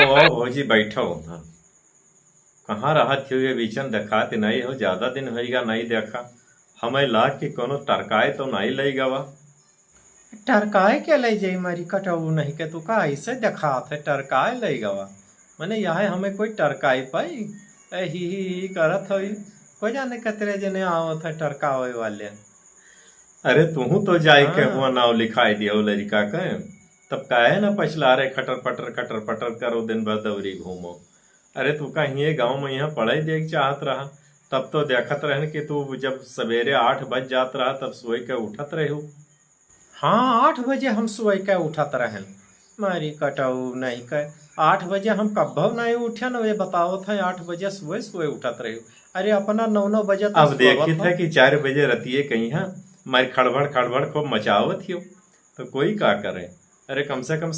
आओ भौजी बैठो। हाँ, कहाँ रहत हो ये बीचन देखात नहीं हो, ज्यादा दिन होइगा नहीं देखा। हमें लाग के कोनो टरकाए तो नहीं लई गवा। टरकाए के ले जाई मारी कटऊ नहीं के तू का ऐसे देखात है टरकाए ले गवा। मैंने यहाँ हमें कोई टरकाई पाई ही करत हई। कोई जाने कतरे जने आवत है टरकावे वाले। अरे तू तो जाई के हुआ हाँ। नाव लिखाई दियो लड़का के। तब काहे ना पछला रे खटर पटर करो दिन भर दौरी घूमो। अरे तू का हिये गांव में यहाँ पढ़ाई देख चाहत रहा। तब तो देखत रहन कि तू जब सवेरे 8 बज जात रहा तब सोई के उठत रहू। हाँ 8 बजे हम सुबह के उठत रहन। मारी कटऊ नहीं के 8 बजे हम कब्बो नहीं उठे न ये बताओ था 8 बजे सुबह सुबह उठत रही। अरे अपना 9 9 बजे तो अब देखी सोवत था हो। कि 4 बजे रतिये कहीं हाँ मारी खड़बड़ खूब मचावत हियो। तो कोई का करे। अरे कम से कम